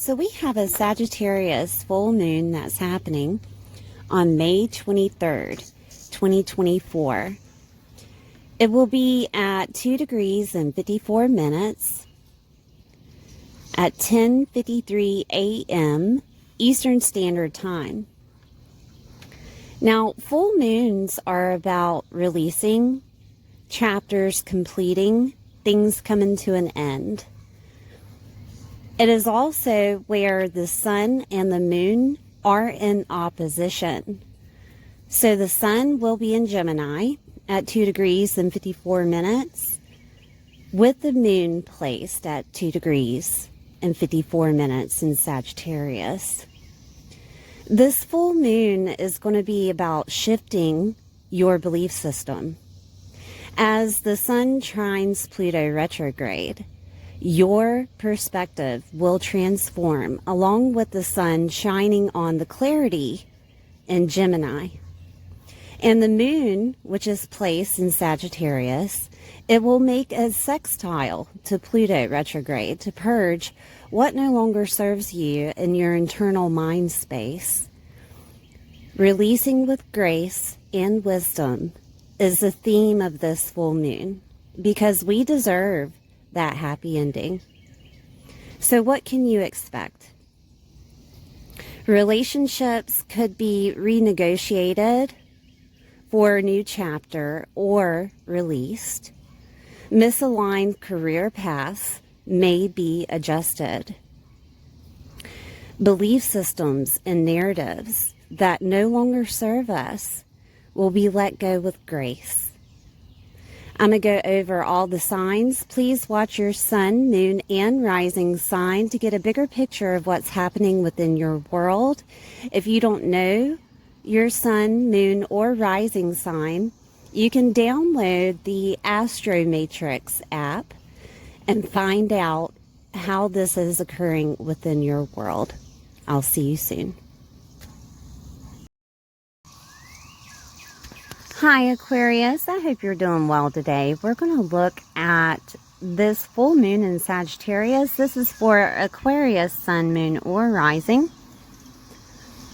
So we have a Sagittarius full moon that's happening on May 23rd, 2024. It will be at 2 degrees and 54 minutes at 10:53 a.m. Eastern Standard Time. Now, full moons are about releasing, chapters completing, things coming to an end. It is also where the sun and the moon are in opposition. So the sun will be in Gemini at 2 degrees and 54 minutes, with the moon placed at 2 degrees and 54 minutes in Sagittarius. This full moon is going to be about shifting your belief system. As the sun trines Pluto retrograde, your perspective will transform along with the sun shining on the clarity in Gemini. And the moon, which is placed in Sagittarius, it will make a sextile to Pluto retrograde to purge what no longer serves you in your internal mind space. Releasing with grace and wisdom is the theme of this full moon, because we deserve that happy ending. So what can you expect? Relationships could be renegotiated for a new chapter or released. Misaligned career paths may be adjusted. Belief systems and narratives that no longer serve us will be let go with grace. I'm going to go over all the signs. Please watch your sun, moon, and rising sign to get a bigger picture of what's happening within your world. If you don't know your sun, moon, or rising sign, you can download the Astro Matrix app and find out how this is occurring within your world. I'll see you soon. Hi Aquarius, I hope you're doing well today. We're going to look at this full moon in Sagittarius. This is for Aquarius, sun, moon, or rising.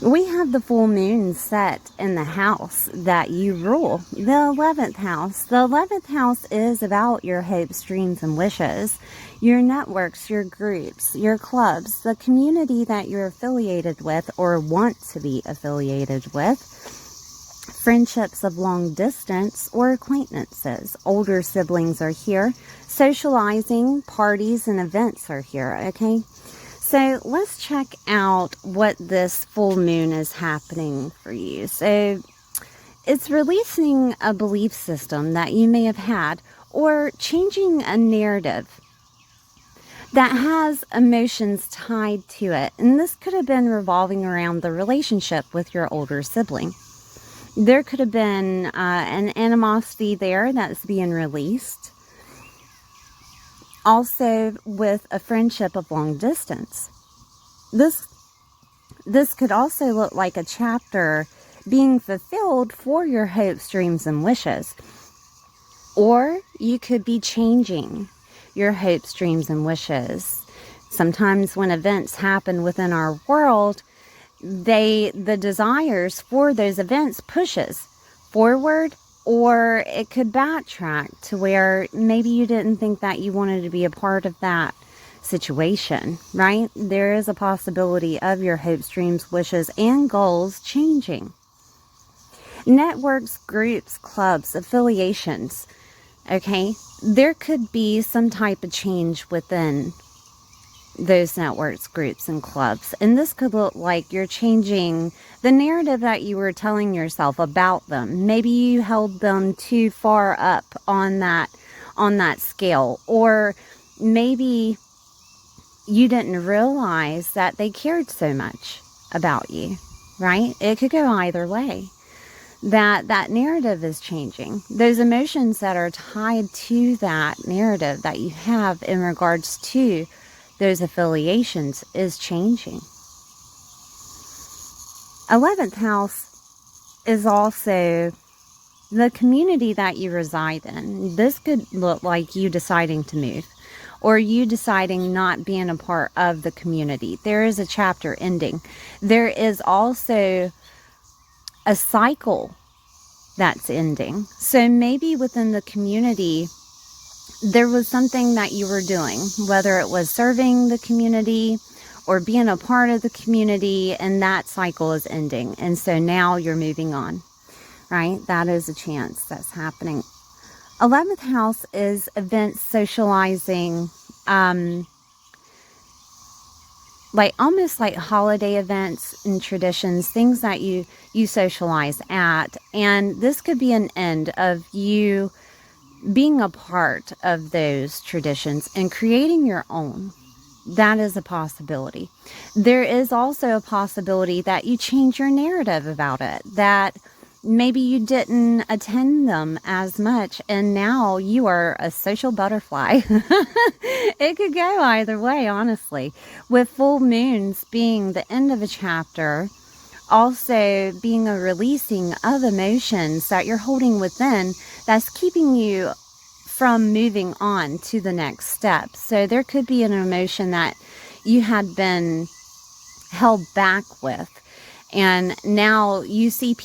We have the full moon set in the house that you rule, the 11th house. The 11th house is about your hopes, dreams, and wishes, your networks, your groups, your clubs, the community that you're affiliated with or want to be affiliated with. Friendships of long distance or acquaintances. Older siblings are here. Socializing, parties, and events are here, okay? So let's check out what this full moon is happening for you. So it's releasing a belief system that you may have had, or changing a narrative that has emotions tied to it. And this could have been revolving around the relationship with your older sibling. There could have been an animosity there that's being released. Also with a friendship of long distance. This could also look like a chapter being fulfilled for your hopes, dreams, and wishes. Or you could be changing your hopes, dreams, and wishes. Sometimes when events happen within our world, the desires for those events pushes forward, or it could backtrack to where maybe you didn't think that you wanted to be a part of that situation, right? There is a possibility of your hopes, dreams, wishes, and goals changing. Networks, groups, clubs, affiliations, okay? There could be some type of change within those networks, groups, and clubs. And this could look like you're changing the narrative that you were telling yourself about them. Maybe you held them too far up on that scale, or maybe you didn't realize that they cared so much about you, right? It could go either way. That narrative is changing. Those emotions that are tied to that narrative that you have in regards to those affiliations is changing. 11th house is also the community that you reside in. This could look like you deciding to move, or you deciding not being a part of the community. There is a chapter ending. There is also a cycle that's ending. So maybe within the community, there was something that you were doing, whether it was serving the community or being a part of the community, and that cycle is ending. And so now you're moving on, right? That is a chance that's happening. 11th house is events, socializing, like almost like holiday events and traditions, things that you socialize at. And this could be an end of you being a part of those traditions and creating your own. That is a possibility. There is also a possibility that you change your narrative about it, that maybe you didn't attend them as much and now you are a social butterfly. It could go either way, honestly. With full moons being the end of a chapter, also being a releasing of emotions that you're holding within that's keeping you from moving on to the next step. So there could be an emotion that you had been held back with, and now you see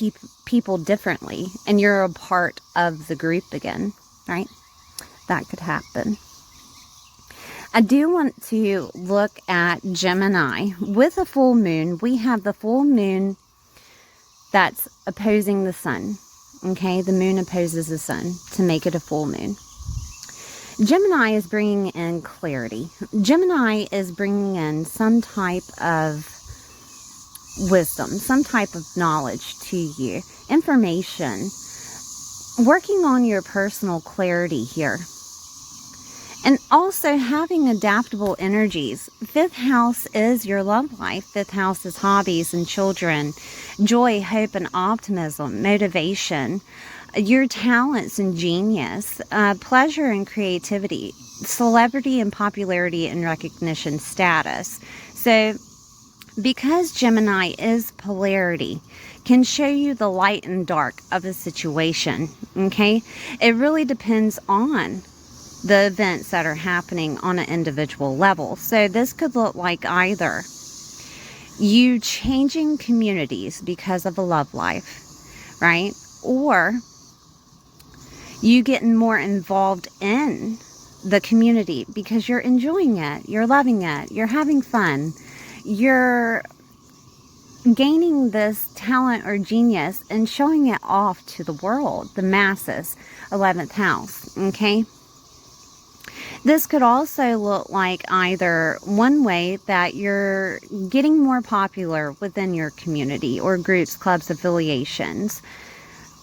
people differently and you're a part of the group again, right? That could happen. I do want to look at Gemini. With a full moon, we have the full moon that's opposing the sun. Okay, the moon opposes the sun to make it a full moon. Gemini is bringing in clarity. Gemini is bringing in some type of wisdom, some type of knowledge to you, information, working on your personal clarity here. And also having adaptable energies. 5th house is your love life. 5th house is hobbies and children, joy, hope, and optimism, motivation, your talents and genius, pleasure and creativity, celebrity and popularity and recognition status. So because Gemini is polarity, can show you the light and dark of a situation, okay? It really depends on the events that are happening on an individual level. So this could look like either you changing communities because of a love life, right? Or you getting more involved in the community because you're enjoying it, you're loving it, you're having fun, you're gaining this talent or genius and showing it off to the world, the masses. 11th house, okay? This could also look like either one way that you're getting more popular within your community or groups, clubs, affiliations,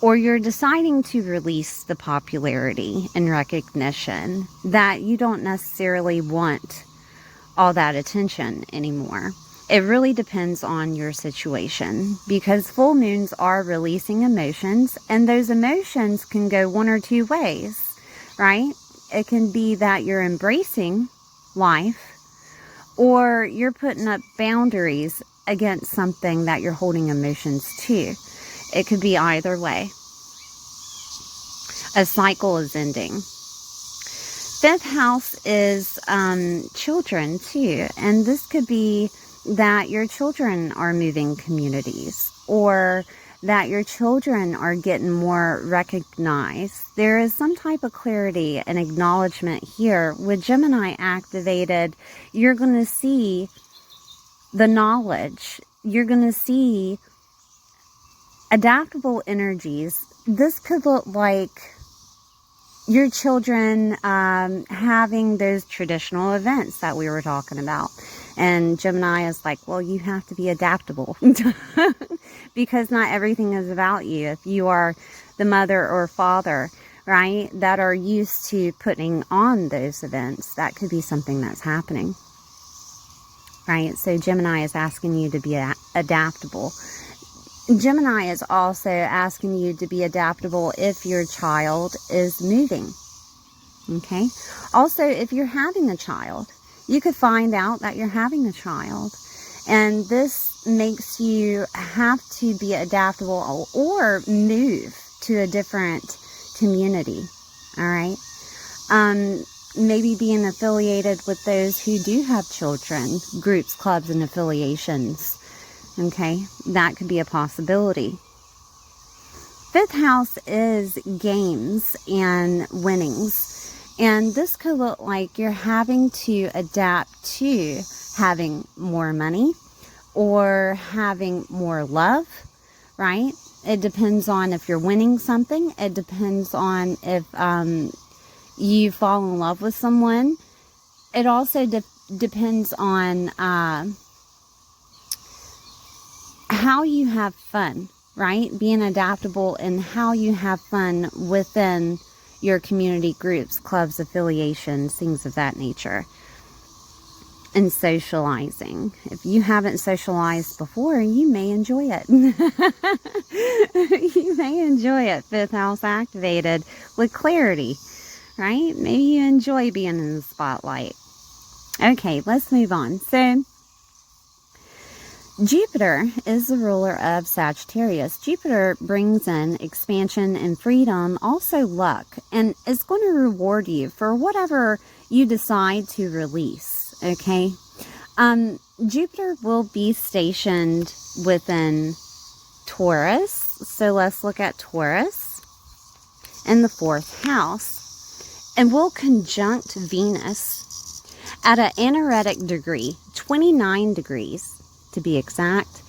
or you're deciding to release the popularity and recognition that you don't necessarily want all that attention anymore. It really depends on your situation, because full moons are releasing emotions, and those emotions can go one or two ways, right? It can be that you're embracing life, or you're putting up boundaries against something that you're holding emotions to. It could be either way. A cycle is ending. 5th house is children too, and this could be that your children are moving communities, or that your children are getting more recognized. There is some type of clarity and acknowledgement here. With Gemini activated, you're going to see the knowledge. You're going to see adaptable energies. This could look like your children having those traditional events that we were talking about. And Gemini is like, well, you have to be adaptable because not everything is about you. If you are the mother or father, right, that are used to putting on those events, that could be something that's happening, right? So Gemini is asking you to be adaptable. Gemini is also asking you to be adaptable if your child is moving, okay? Also, if you're having a child, you could find out that you're having a child, and this makes you have to be adaptable or move to a different community, all right? maybe being affiliated with those who do have children, groups, clubs, and affiliations. Okay, that could be a possibility. Fifth house is games and winnings. And this could look like you're having to adapt to having more money or having more love, right? It depends on if you're winning something. It depends on if you fall in love with someone. It also depends on how you have fun, right? Being adaptable and how you have fun within your community groups, clubs, affiliations, things of that nature. And socializing. If you haven't socialized before, you may enjoy it. You may enjoy it. Fifth house activated with clarity, right? Maybe you enjoy being in the spotlight. Okay, let's move on. So, Jupiter is the ruler of Sagittarius. Jupiter brings in expansion and freedom, also luck, and is going to reward you for whatever you decide to release, okay? Jupiter will be stationed within Taurus, so let's look at Taurus in the 4th house, and will conjunct Venus at an anaretic degree, 29 degrees. To be exact.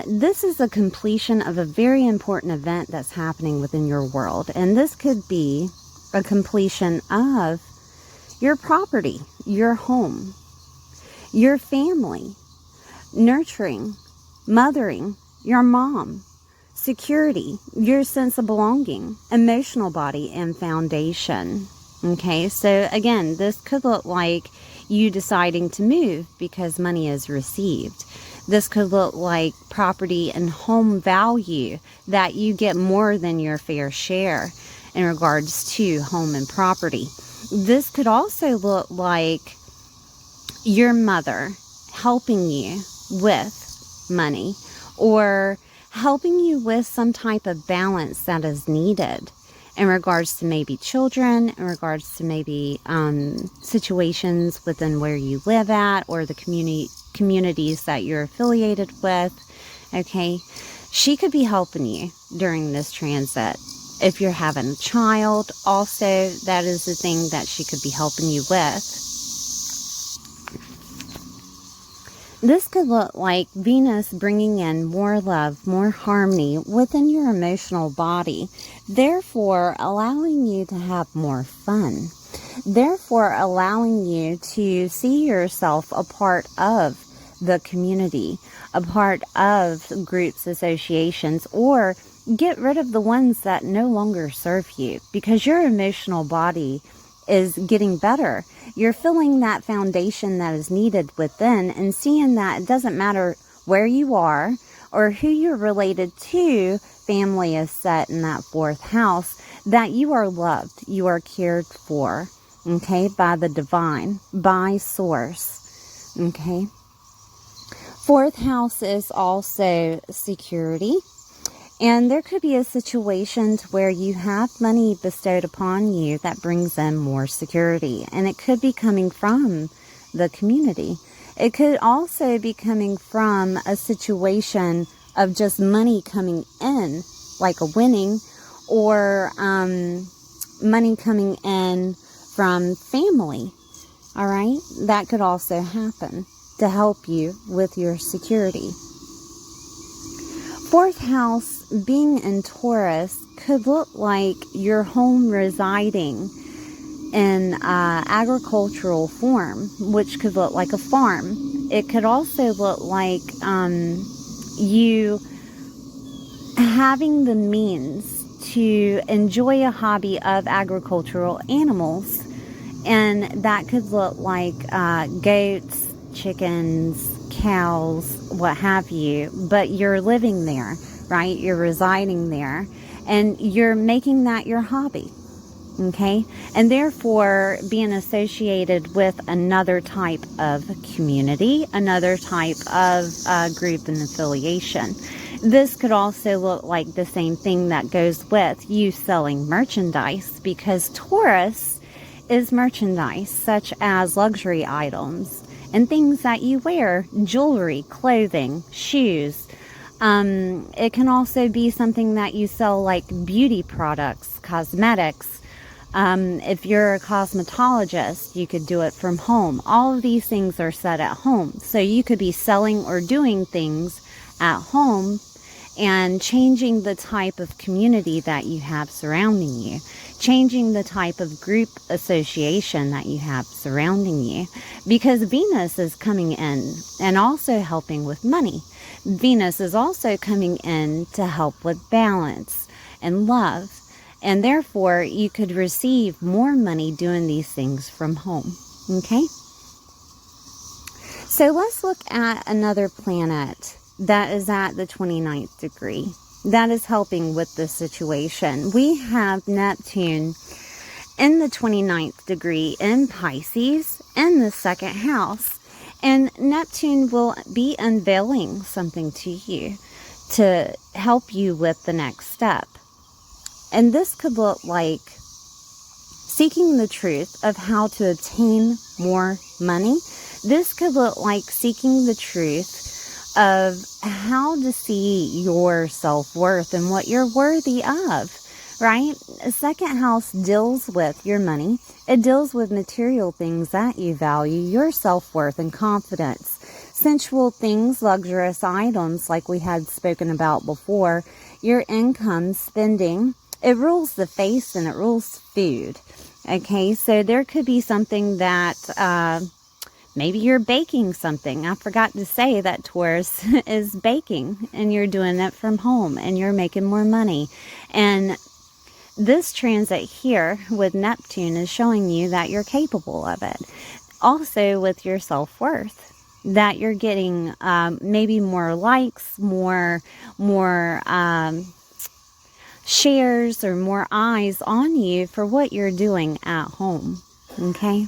This is a completion of a very important event that's happening within your world. And this could be a completion of your property, your home, your family, nurturing, mothering, your mom, security, your sense of belonging, emotional body, and foundation. Okay, so again, this could look like you deciding to move because money is received. This could look like property and home value, that you get more than your fair share in regards to home and property. This could also look like your mother helping you with money or helping you with some type of balance that is needed in regards to maybe children, in regards to maybe situations within where you live at or the communities that you're affiliated with. Okay, she could be helping you during this transit. If you're having a child, also that is the thing that she could be helping you with. This could look like Venus bringing in more love, more harmony within your emotional body, therefore allowing you to have more fun, therefore allowing you to see yourself a part of the community, a part of groups, associations, or get rid of the ones that no longer serve you because your emotional body is getting better. You're feeling that foundation that is needed within and seeing that it doesn't matter where you are or who you're related to. Family is set in that 4th house, that you are loved, you are cared for, okay, by the divine, by source, okay. 4th house is also security. And there could be a situation to where you have money bestowed upon you that brings in more security. And it could be coming from the community. It could also be coming from a situation of just money coming in, like a winning, or money coming in from family. All right? That could also happen to help you with your security. 4th house being in Taurus could look like your home residing in agricultural form, which could look like a farm. It could also look like you having the means to enjoy a hobby of agricultural animals. And that could look like goats, chickens, cows, what have you, but you're living there, right? You're residing there and you're making that your hobby, okay? And therefore being associated with another type of community, another type of group and affiliation. This could also look like the same thing that goes with you selling merchandise, because Taurus is merchandise, such as luxury items and things that you wear, jewelry, clothing, shoes. It can also be something that you sell, like beauty products, cosmetics. If you're a cosmetologist, you could do it from home. All of these things are set at home. So you could be selling or doing things at home and changing the type of community that you have surrounding you, changing the type of group association that you have surrounding you, because Venus is coming in and also helping with money. Venus is also coming in to help with balance and love, and therefore you could receive more money doing these things from home. Okay? So let's look at another planet that is at the 29th degree. That is helping with this situation. We have Neptune in the 29th degree in Pisces in the second house. And Neptune will be unveiling something to you to help you with the next step. And this could look like seeking the truth of how to obtain more money. This could look like seeking the truth of how to see your self-worth and what you're worthy of, right? Second house deals with your money. It deals with material things that you value, your self-worth and confidence. Sensual things, luxurious items like we had spoken about before, your income, spending. It rules the face and it rules food. Okay, so there could be something that maybe you're baking something. I forgot to say that Taurus is baking and you're doing it from home and you're making more money. And this transit here with Neptune is showing you that you're capable of it. Also with your self-worth, that you're getting maybe more likes, more shares or more eyes on you for what you're doing at home. Okay?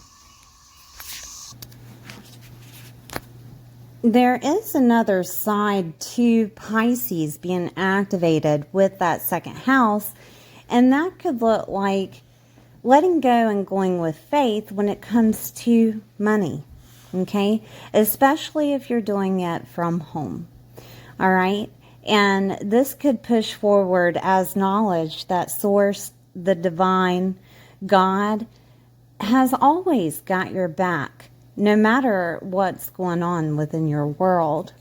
There is another side to Pisces being activated with that second house, and that could look like letting go and going with faith when it comes to money, okay? Especially if you're doing it from home, all right? And this could push forward as knowledge that Source, the divine, God, has always got your back, no matter what's going on within your world.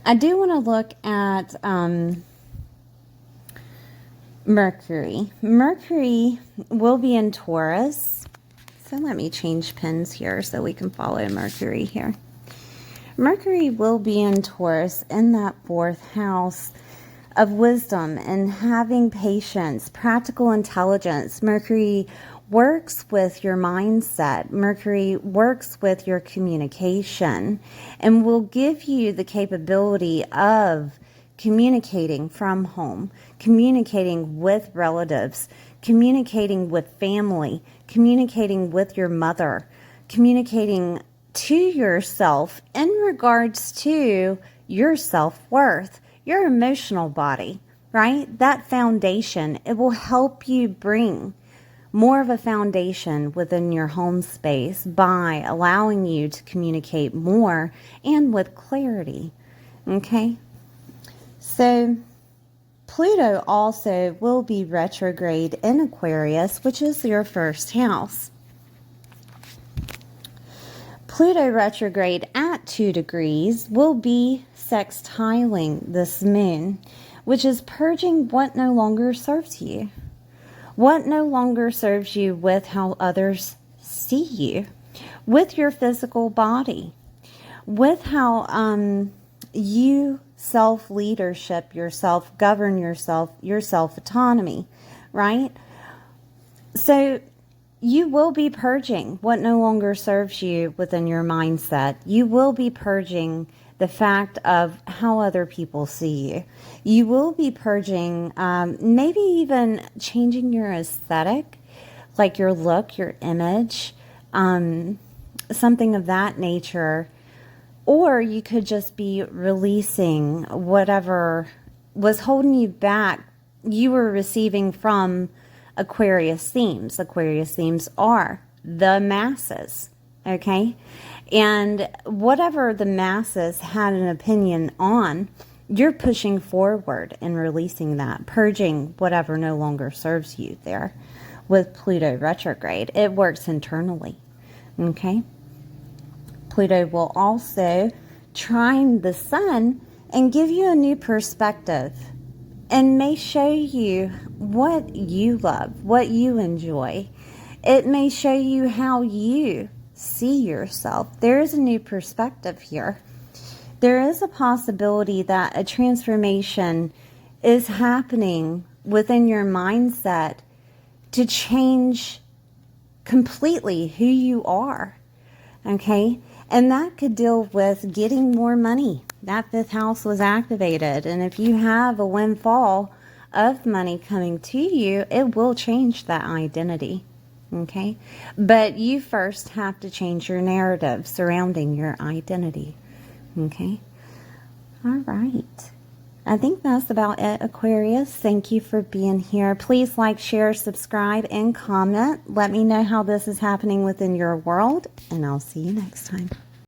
I do want to look at Mercury. Mercury will be in Taurus. So let me change pins here so we can follow Mercury here. Mercury will be in Taurus in that fourth house of wisdom and having patience, practical intelligence. Mercury works with your mindset. Mercury works with your communication and will give you the capability of communicating from home, communicating with relatives, communicating with family, communicating with your mother, communicating to yourself in regards to your self-worth, your emotional body, right? That foundation, it will help you bring more of a foundation within your home space by allowing you to communicate more and with clarity, okay? So Pluto also will be retrograde in Aquarius, which is your first house. Pluto retrograde at 2 degrees will be sextiling this moon, which is purging what no longer serves you. What no longer serves you with how others see you, with your physical body, with how you self-leadership yourself, govern yourself, your self-autonomy, right? So you will be purging what no longer serves you within your mindset. You will be purging the fact of how other people see you. You will be purging, maybe even changing your aesthetic, like your look, your image, something of that nature. Or you could just be releasing whatever was holding you back, you were receiving from Aquarius themes. Aquarius themes are the masses, okay? And whatever the masses had an opinion on, you're pushing forward and releasing that, purging whatever no longer serves you there. With Pluto retrograde, it works internally, okay? Pluto will also trine the sun and give you a new perspective and may show you what you love, what you enjoy. It may show you how you see yourself. There is a new perspective here. There is a possibility that a transformation is happening within your mindset to change completely who you are, okay? And that could deal with getting more money. That fifth house was activated, and if you have a windfall of money coming to you, it will change that identity, okay? But you first have to change your narrative surrounding your identity, okay? All right. I think that's about it, Aquarius. Thank you for being here. Please like, share, subscribe, and comment. Let me know how this is happening within your world, and I'll see you next time.